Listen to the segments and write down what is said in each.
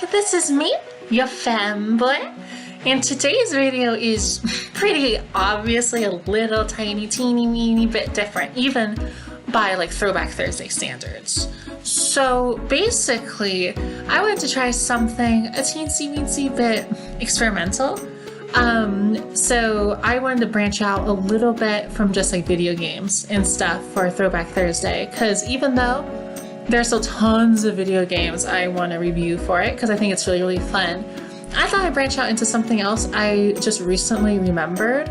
this is me, your fanboy, and today's video is pretty obviously a little tiny, teeny, weeny bit different, even by like Throwback Thursday standards. So basically, I wanted to try something a teensy weensy bit experimental. So I wanted to branch out a little bit from just like video games and stuff for Throwback Thursday, because even though there's still tons of video games I want to review for it, because I think it's really, really fun, I thought I'd branch out into something else I just recently remembered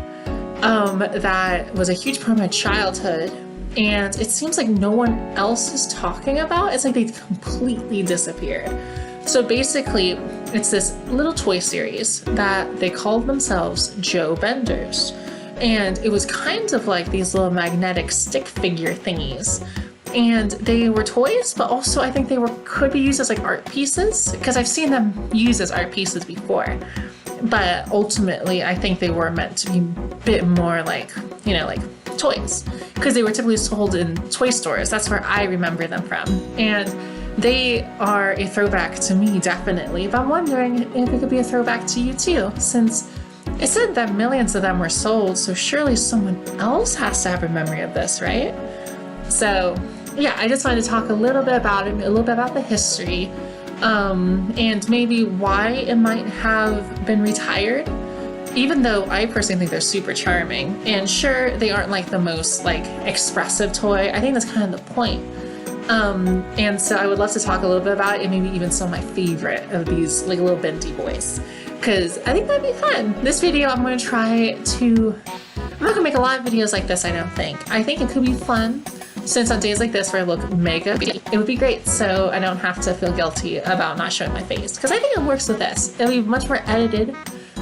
that was a huge part of my childhood, and it seems like no one else is talking about. It's like they completely disappeared. So basically, it's this little toy series that they called themselves Joe Benders. And it was kind of like these little magnetic stick figure thingies. And they were toys, but also I think they could be used as like art pieces, because I've seen them used as art pieces before. But ultimately, I think they were meant to be a bit more like, you know, like toys, because they were typically sold in toy stores. That's where I remember them from. And they are a throwback to me, definitely, but I'm wondering if it could be a throwback to you too, since it said that millions of them were sold, so surely someone else has to have a memory of this, right? So yeah, I just wanted to talk a little bit about it, a little bit about the history, and maybe why it might have been retired, even though I personally think they're super charming. And sure, they aren't like the most like expressive toy. I think that's kind of the point. And so I would love to talk a little bit about it, and maybe even some of my favorite of these like little bendy boys, because I think that'd be fun. This video I'm not gonna make a lot of videos like this, I don't think. I think it could be fun, since on days like this where I look mega, it would be great, so I don't have to feel guilty about not showing my face, because I think it works with this. It'll be much more edited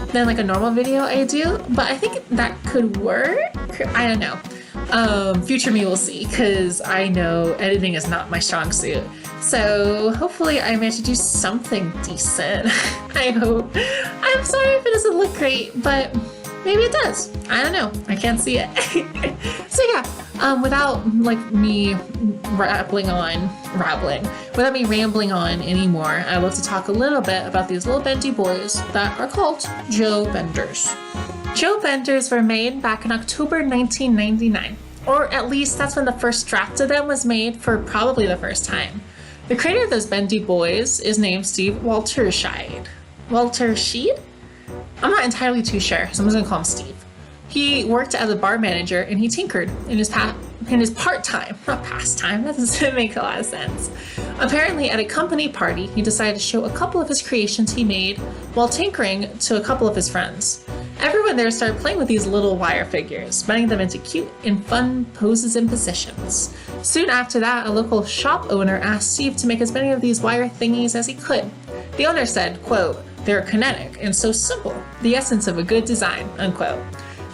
than like a normal video I do, but I think that could work. I don't know. Future me will see, because I know editing is not my strong suit. So hopefully I manage to do something decent. I hope. I'm sorry if it doesn't look great, but maybe it does. I don't know. I can't see it. So yeah, without like me rambling on anymore, I'd love to talk a little bit about these little bendy boys that are called Joe Benders. Joe Benders were made back in October 1999, or at least that's when the first draft of them was made for probably the first time. The creator of those bendy boys is named Steve Walterscheid. Walterscheid? I'm not entirely too sure, so I'm just gonna call him Steve. He worked as a bar manager, and he tinkered in his part-time, not pastime, that doesn't make a lot of sense. Apparently at a company party, he decided to show a couple of his creations he made while tinkering to a couple of his friends. Everyone there started playing with these little wire figures, bending them into cute and fun poses and positions. Soon after that, a local shop owner asked Steve to make as many of these wire thingies as he could. The owner said, quote, "They're kinetic and so simple, the essence of a good design," unquote.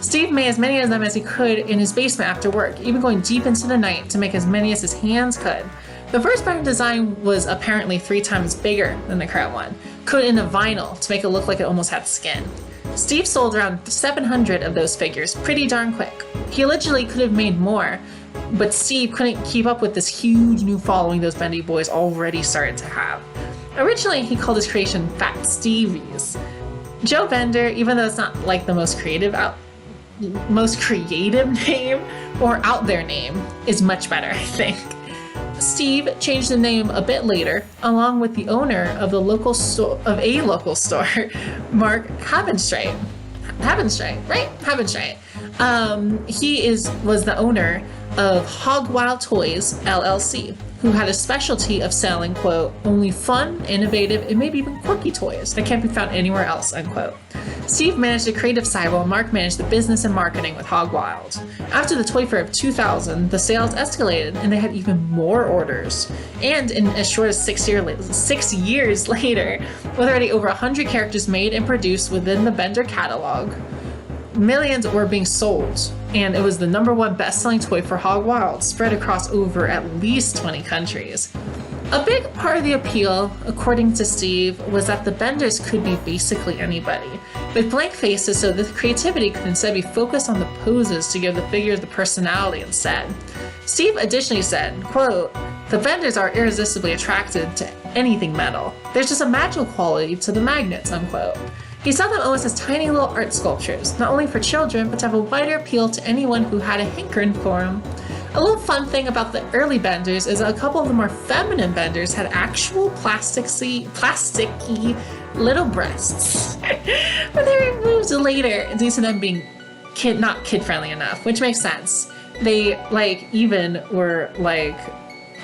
Steve made as many of them as he could in his basement after work, even going deep into the night to make as many as his hands could. The first pattern design was apparently 3 times bigger than the current one, coated in a vinyl to make it look like it almost had skin. Steve sold around 700 of those figures pretty darn quick. He allegedly could have made more, but Steve couldn't keep up with this huge new following those bendy boys already started to have. Originally, he called his creation Fat Stevie's. Joe Bender, even though it's not like the most creative name or out there name, is much better, I think. Steve changed the name a bit later, along with the owner of a local store, Mark Havenstreit. He was the owner of Hog Wild Toys LLC, who had a specialty of selling, quote, "only fun, innovative, and maybe even quirky toys that can't be found anywhere else," unquote. Steve managed the creative side while Mark managed the business and marketing with Hog Wild. After the Toy Fair of 2000, the sales escalated and they had even more orders. And in as short as 6 years later, with already over 100 characters made and produced within the Bender catalog, millions were being sold, and it was the #1 best-selling toy for Hog Wild, spread across over at least 20 countries. A big part of the appeal, according to Steve, was that the Benders could be basically anybody, with blank faces so the creativity could instead be focused on the poses to give the figures the personality instead. Steve additionally said, quote, "The Benders are irresistibly attracted to anything metal. There's just a magical quality to the magnets, unquote. He saw them almost as tiny little art sculptures, not only for children, but to have a wider appeal to anyone who had a hankering for them. A little fun thing about the early benders is a couple of the more feminine benders had actual plasticky little breasts. But they were removed later due to them being not kid-friendly enough, which makes sense. They even were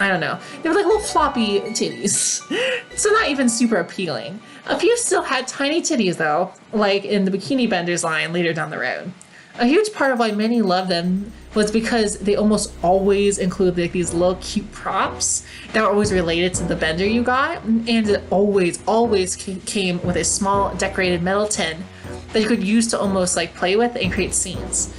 I don't know, they were like little floppy titties. So not even super appealing. A few still had tiny titties though, like in the Bikini Benders line later down the road. A huge part of why many loved them was because they almost always include these little cute props that were always related to the bender you got, and it always came with a small decorated metal tin that you could use to almost play with and create scenes.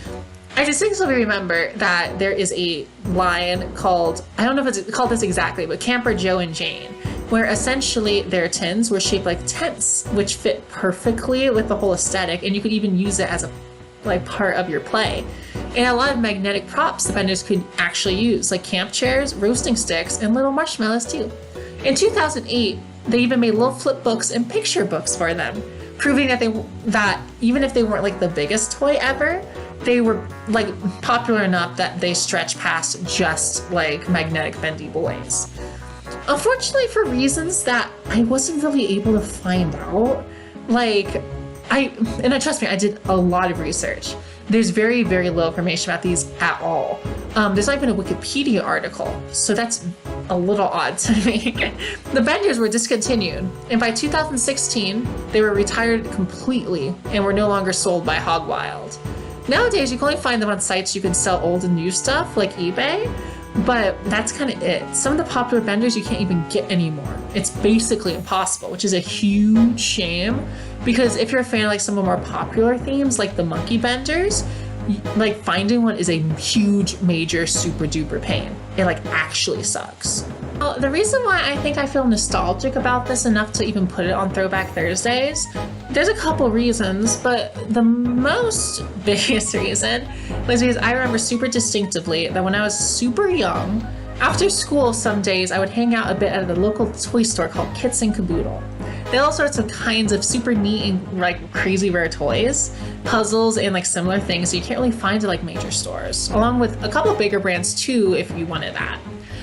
I distinctly remember that there is a line called, I don't know if it's called this exactly, but Camper Joe and Jane, where essentially their tins were shaped like tents, which fit perfectly with the whole aesthetic, and you could even use it as a part of your play. And a lot of magnetic props the benders could actually use, like camp chairs, roasting sticks, and little marshmallows too. In 2008, they even made little flip books and picture books for them, proving that even if they weren't the biggest toy ever, they were popular enough that they stretched past just magnetic bendy boys. Unfortunately, for reasons that I wasn't really able to find out, trust me, I did a lot of research. There's very, very little information about these at all. There's not even a Wikipedia article, so that's a little odd to me. The benders were discontinued, and by 2016, they were retired completely and were no longer sold by Hog Wild. Nowadays, you can only find them on sites you can sell old and new stuff, like eBay, but that's kind of it. Some of the popular benders you can't even get anymore. It's basically impossible, which is a huge shame, because if you're a fan of some of the more popular themes, like the monkey benders, finding one is a huge, major, super duper pain. It actually sucks. Well, the reason why I think I feel nostalgic about this enough to even put it on Throwback Thursdays, there's a couple reasons, but the most biggest reason was because I remember super distinctively that when I was super young, after school some days I would hang out a bit at a local toy store called Kits and Caboodle. They had all sorts of kinds of super neat and crazy rare toys, puzzles, and similar things that you can't really find at major stores, along with a couple bigger brands too if you wanted that.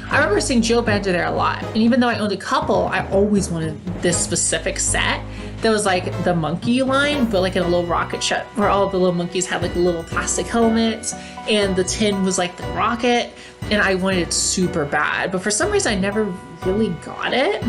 I remember seeing Joe Bender there a lot, and even though I owned a couple, I always wanted this specific set that was the monkey line, but in a little rocket ship where all of the little monkeys had little plastic helmets, and the tin was the rocket, and I wanted it super bad, but for some reason I never really got it.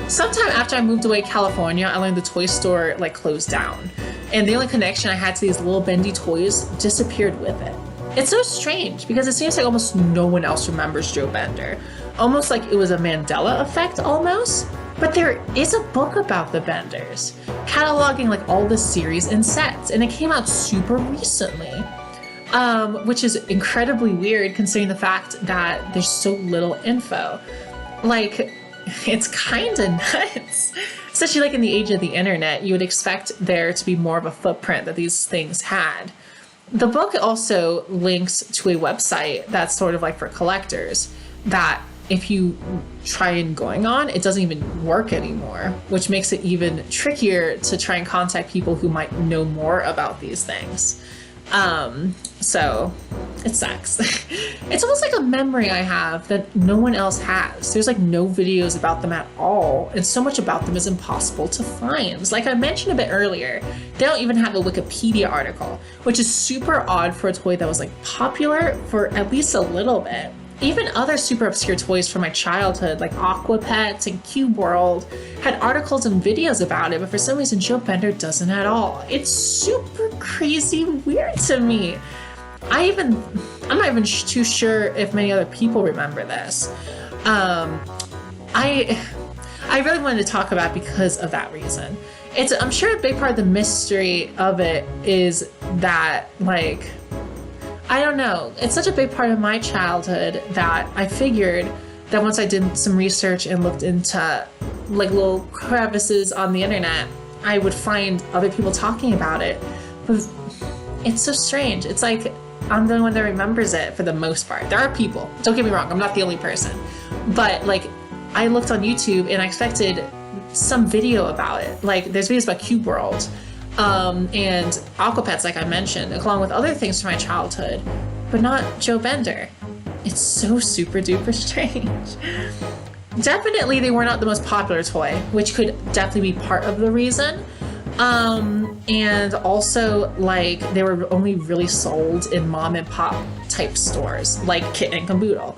Sometime after I moved away to California, I learned the toy store closed down, and the only connection I had to these little bendy toys disappeared with it. It's so strange because it seems almost no one else remembers Joe Bender, almost it was a Mandela effect almost. But there is a book about the Benders, cataloging all the series and sets, and it came out super recently, which is incredibly weird considering the fact that there's so little info. It's kind of nuts. Especially in the age of the internet, you would expect there to be more of a footprint that these things had. The book also links to a website that's sort of for collectors that if you try going on, it doesn't even work anymore, which makes it even trickier to try and contact people who might know more about these things. So it sucks. It's almost a memory I have that no one else has. There's no videos about them at all, and so much about them is impossible to find. Like I mentioned a bit earlier, they don't even have a Wikipedia article, which is super odd for a toy that was popular for at least a little bit. Even other super obscure toys from my childhood, like Aqua Pets and Cube World, had articles and videos about it, but for some reason Joe Bender doesn't at all. It's super crazy weird to me. I'm not even too sure if many other people remember this. I really wanted to talk about it because of that reason. I'm sure a big part of the mystery of it is that I don't know. It's such a big part of my childhood that I figured that once I did some research and looked into little crevices on the internet, I would find other people talking about it. But it's so strange. It's I'm the only one that remembers it for the most part. There are people, don't get me wrong, I'm not the only person. But I looked on YouTube and I expected some video about it. Like there's videos about Cube World and Aquapets, like I mentioned, along with other things from my childhood, but not Joe Bender. It's so super duper strange. Definitely they were not the most popular toy, which could definitely be part of the reason. And also like they were only really sold in mom and pop type stores like Kitten and Caboodle.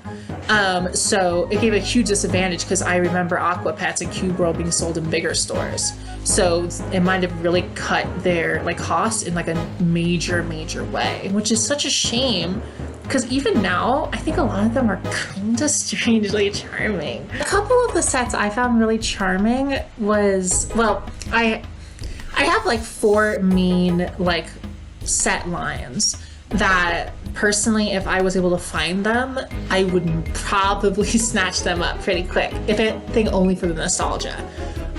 So it gave a huge disadvantage because I remember Aquapets and Cube World being sold in bigger stores. So it might have really cut their like cost in like a major way, which is such a shame. Because even now, I think a lot of them are kind of strangely charming. A couple of the sets I found really charming was, well, I have like 4 main like set lines that personally, if I was able to find them, I would probably snatch them up pretty quick, if anything only for the nostalgia.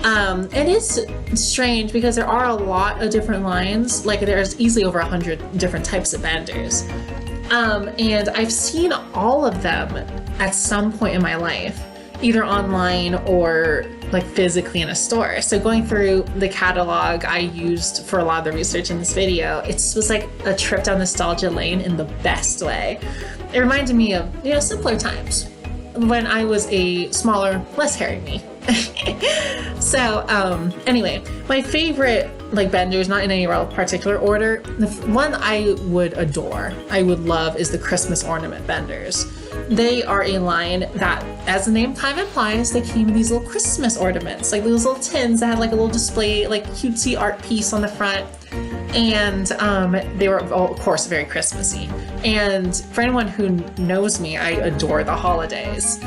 It is strange because there are a lot of different lines, like there's easily over 100 different types of benders. And I've seen all of them at some point in my life, either online or like physically in a store. So going through the catalog I used for a lot of the research in this video, it was like a trip down nostalgia lane in the best way. It reminded me of, you know, simpler times when I was a smaller, less hairy me. So anyway, my favorite like benders, not in any particular order, the one I would adore, I would love, is the Christmas ornament benders. They are a line that, as the name kind of implies, they came in these little Christmas ornaments, like those little tins that had like a little display, like cutesy art piece on the front. And they were, of course, very Christmassy. And for anyone who knows me, I adore the holidays.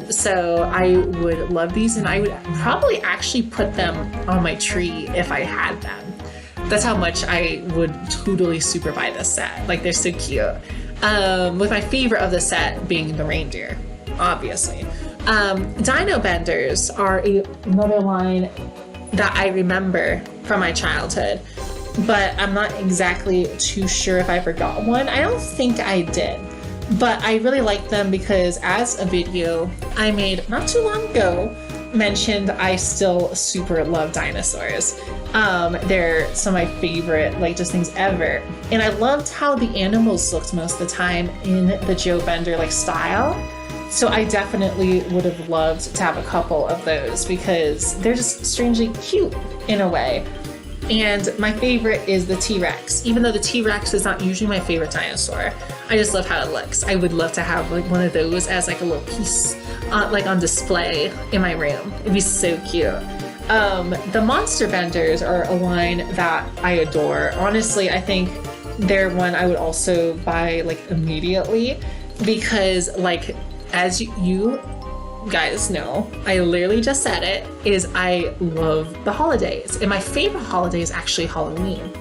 So I would love these, and I would probably actually put them on my tree if I had them. That's how much I would totally super buy this set. Like, they're so cute. With my favorite of the set being the reindeer, obviously. Dino benders are another line that I remember from my childhood, but I'm not exactly too sure if I forgot one. I don't think I did, but I really like them because as a video I made not too long ago mentioned I still super love dinosaurs. They're some of my favorite like just things ever, and I loved how the animals looked most of the time in the Joe Bender like style. So I definitely would have loved to have a couple of those because they're just strangely cute in a way. And my favorite is the T-Rex. Even though the T-Rex is not usually my favorite dinosaur, I just love how it looks. I would love to have like one of those as like a little piece like on display in my room. It'd be so cute. The monster benders are a line that I adore. Honestly, I think they're one I would also buy like immediately because like, as you guys know, I literally just said it, is I love the holidays. And my favorite holiday is actually Halloween.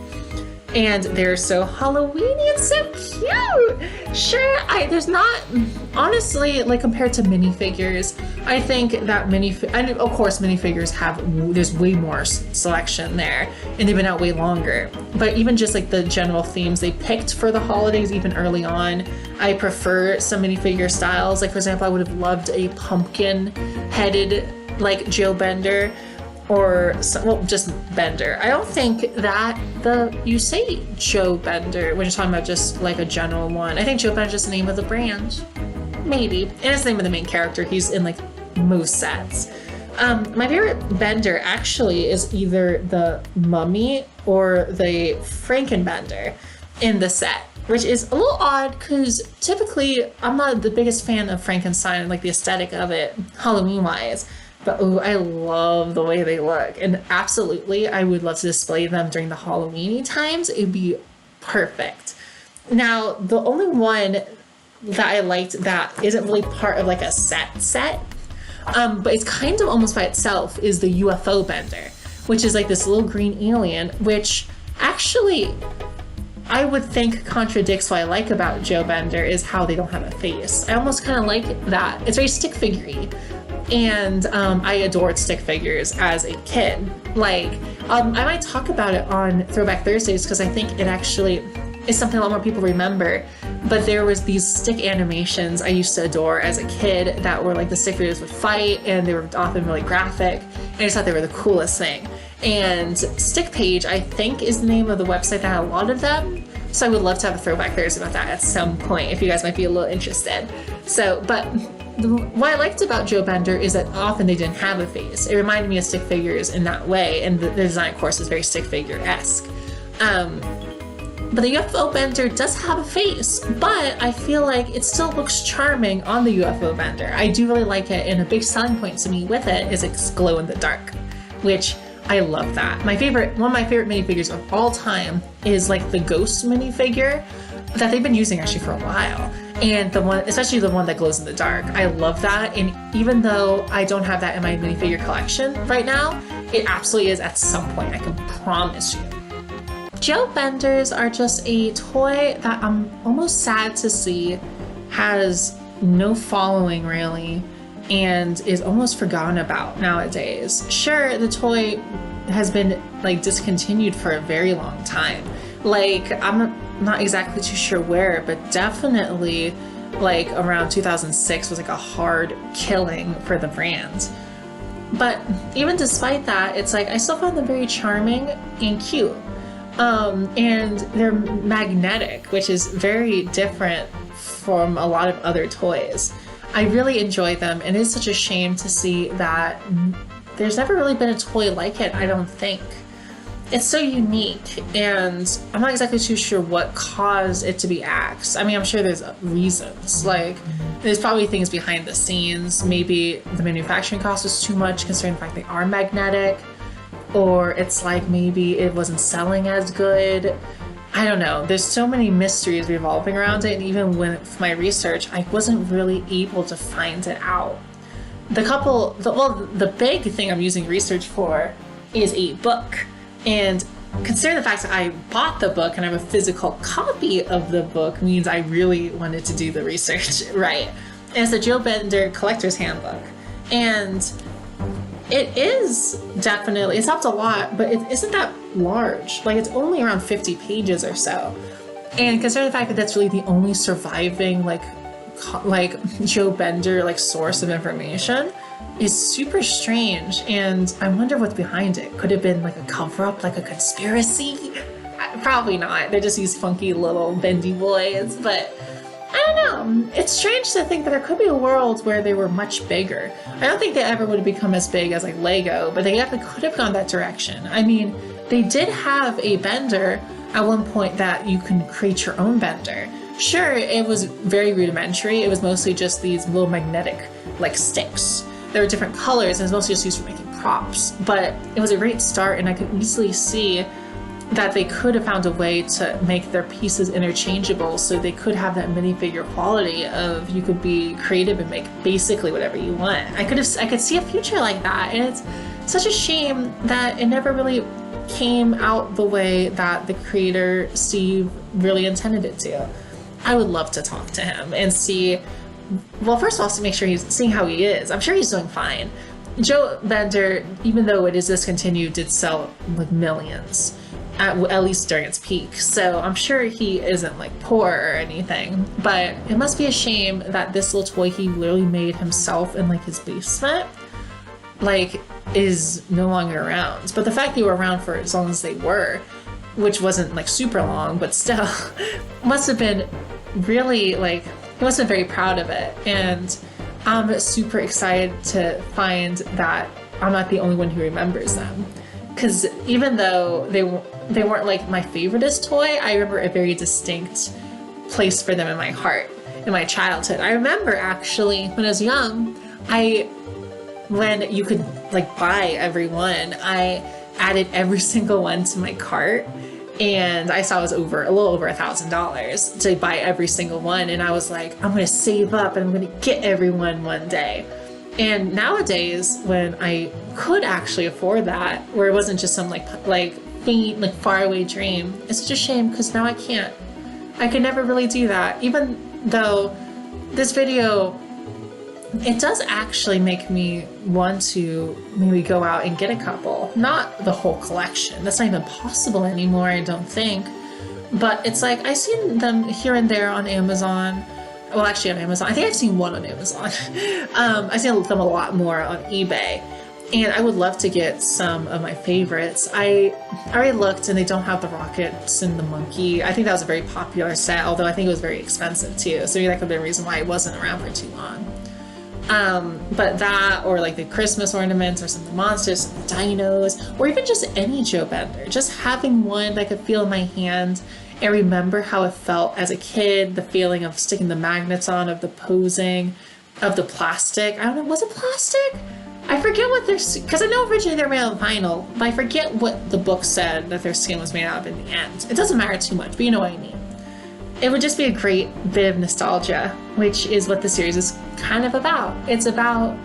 And they're so Halloweeny and so cute. Sure, there's not, honestly, like compared to minifigures, I think that and of course minifigures there's way more selection there, and they've been out way longer. But even just like the general themes they picked for the holidays, even early on, I prefer some minifigure styles. Like for example, I would have loved a pumpkin-headed like Joe Bender, or just Bender. I don't think that you say Joe Bender when you're talking about just like a general one. I think Joe Bender's just the name of the brand, maybe, and it's the name of the main character. He's in like most sets. My favorite Bender actually is either the Mummy or the Frankenbender in the set, which is a little odd because typically I'm not the biggest fan of Frankenstein and like the aesthetic of it Halloween wise. But oh, I love the way they look, and absolutely I would love to display them during the Halloweeny times. It'd be perfect. Now, the only one that I liked that isn't really part of like a set, but it's kind of almost by itself, is the UFO Bender, which is like this little green alien, which actually I would think contradicts what I like about Joe Bender is how they don't have a face. I almost kind of like that. It's very stick figure-y. And I adored stick figures as a kid. Like, I might talk about it on Throwback Thursdays because I think it actually is something a lot more people remember. but there was these stick animations I used to adore as a kid that were like the stick figures would fight, and they were often really graphic, and I just thought they were the coolest thing. And Stick Page, I think, is the name of the website that had a lot of them. So I would love to have a throwback Thursday about that at some point if you guys might be a little interested. So, but what I liked about Joe Bender is that often they didn't have a face. It reminded me of stick figures in that way, and the design, of course, is very stick figure-esque. But the UFO Bender does have a face, but I feel like it still looks charming on the UFO Bender. I do really like it, and a big selling point to me with it is it's glow in the dark, which I love that. One of my favorite minifigures of all time is like the Ghost minifigure that they've been using actually for a while. And the one, especially the one that glows in the dark, I love that. And even though I don't have that in my minifigure collection right now, it absolutely is at some point, I can promise you. Joe Benders are just a toy that I'm almost sad to see has no following really, and is almost forgotten about nowadays. Sure, the toy has been like discontinued for a very long time. Like, I'm not exactly too sure where, but definitely like around 2006 was like a hard killing for the brand. But even despite that, it's like I still find them very charming and cute. And they're magnetic, which is very different from a lot of other toys. I really enjoy them, and it's such a shame to see that there's never really been a toy like it, I don't think. It's so unique, and I'm not exactly too sure what caused it to be axed. I mean, I'm sure there's reasons. Like, there's probably things behind the scenes. Maybe the manufacturing cost was too much considering the fact they are magnetic, or it's like maybe it wasn't selling as good. I don't know. There's so many mysteries revolving around it, and even with my research, I wasn't really able to find it out. The big thing I'm using research for is a book. And considering the fact that I bought the book and I have a physical copy of the book means I really wanted to do the research right. And it's the Joe Bender Collector's Handbook. And it is definitely, it's helped a lot, but it isn't that large. Like, it's only around 50 pages or so. And considering the fact that that's really the only surviving like Joe Bender like source of information is super strange, and I wonder what's behind it. Could it have been like a cover-up, like a conspiracy? Probably not. They're just these funky little bendy boys, but I don't know. It's strange to think that there could be a world where they were much bigger. I don't think they ever would have become as big as like Lego, but they definitely could have gone that direction. I mean, they did have a Bender at one point that you can create your own Bender. Sure, it was very rudimentary. It was mostly just these little magnetic like sticks. There were different colors, and it was mostly just used for making props. But it was a great start, and I could easily see that they could have found a way to make their pieces interchangeable, so they could have that minifigure quality of you could be creative and make basically whatever you want. I could see a future like that, and it's such a shame that it never really came out the way that the creator Steve really intended it to. I would love to talk to him and see, well, first of all, to make sure he's seeing how he is. I'm sure he's doing fine. Joe Bender, even though it is discontinued, did sell like millions, at least during its peak. So I'm sure he isn't like poor or anything, but it must be a shame that this little toy he literally made himself in like his basement, like, is no longer around. But the fact they were around for as long as they were, which wasn't like super long, but still, must have been really like, he must have been very proud of it. And I'm super excited to find that I'm not the only one who remembers them. Because even though they weren't like my favoriteest toy, I remember a very distinct place for them in my heart, in my childhood. I remember actually when I was young, when you could like buy every one, I added every single one to my cart, and I saw it was a little over $1,000 to buy every single one, and I was like, I'm gonna save up and I'm gonna get everyone one day. And nowadays, when I could actually afford that, where it wasn't just some like faint, like faraway dream, it's such a shame because now I can't. I could never really do that, even though this video, it does actually make me want to maybe go out and get a couple. Not the whole collection. That's not even possible anymore, I don't think. but it's like I've seen them here and there on Amazon. Well, actually on Amazon. I think I've seen one on Amazon. I've seen them a lot more on eBay. And I would love to get some of my favorites. I already looked and they don't have the rockets and the monkey. I think that was a very popular set, although I think it was very expensive too. So maybe that could be a reason why it wasn't around for too long. But that, or like the Christmas ornaments, or some of the monsters, some of the dinos, or even just any Joe Bender. Just having one that I could feel in my hand and remember how it felt as a kid, the feeling of sticking the magnets on, of the posing, of the plastic. I don't know, was it plastic? I forget what their, because I know originally they're made out of vinyl, but I forget what the book said that their skin was made out of in the end. It doesn't matter too much, but you know what I mean. It would just be a great bit of nostalgia, which is what the series is kind of about. It's about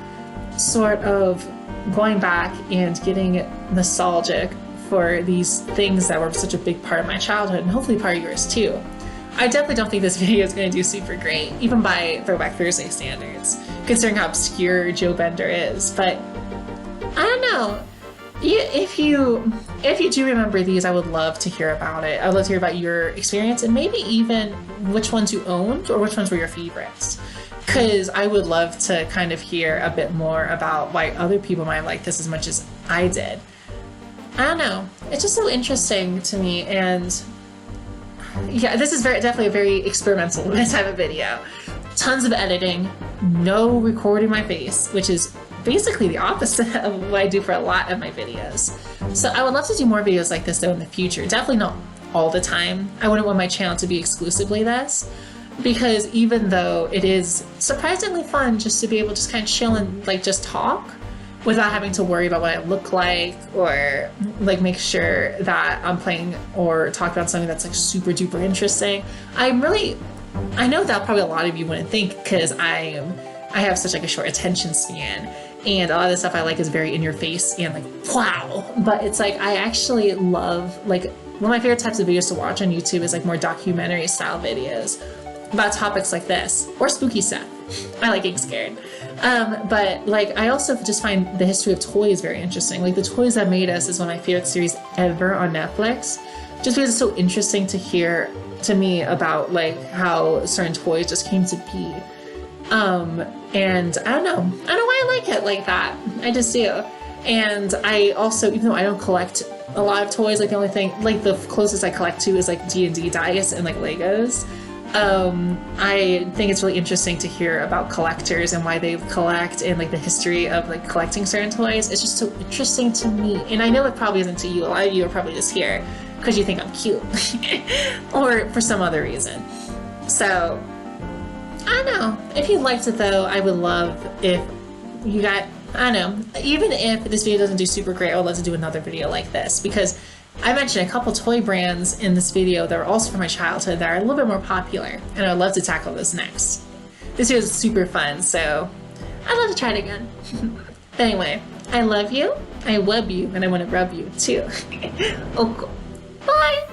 sort of going back and getting nostalgic for these things that were such a big part of my childhood, and hopefully part of yours too. I definitely don't think this video is going to do super great, even by Throwback Thursday standards, considering how obscure Joe Bender is. But I don't know. If you do remember these, I would love to hear about it. I would love to hear about your experience, and maybe even which ones you owned or which ones were your favorites. Because I would love to kind of hear a bit more about why other people might like this as much as I did. I don't know. It's just so interesting to me, and yeah, this is definitely a very experimental type of video. Tons of editing, no recording my face, which is basically the opposite of what I do for a lot of my videos. So I would love to do more videos like this though in the future. Definitely not all the time. I wouldn't want my channel to be exclusively this, because even though it is surprisingly fun just to be able to just kind of chill and like just talk without having to worry about what I look like, or like make sure that I'm playing or talk about something that's like super duper interesting. I know that probably a lot of you wouldn't think, because I have such like a short attention span, and a lot of the stuff I like is very in your face and like wow. But it's like I actually love, like, one of my favorite types of videos to watch on YouTube is like more documentary style videos about topics like this, or spooky stuff. I like getting scared. But like I also just find the history of toys very interesting. Like The Toys That Made Us is one of my favorite series ever on Netflix, just because it's so interesting to hear to me about like how certain toys just came to be. And I don't know why I like it like that. I just do. And I also, even though I don't collect a lot of toys, like the only thing, like the closest I collect to is like D&D dice and like Legos. I think it's really interesting to hear about collectors and why they collect, and like the history of like collecting certain toys. It's just so interesting to me. And I know it probably isn't to you. A lot of you are probably just here because you think I'm cute or for some other reason. So I don't know. If you liked it though, I would love if you got, I don't know, even if this video doesn't do super great, I would love to do another video like this, because I mentioned a couple toy brands in this video that are also from my childhood that are a little bit more popular, and I'd love to tackle those next. This video is super fun, so I'd love to try it again. But anyway, I love you, I wub you, and I want to rub you too. Oh, cool. Bye!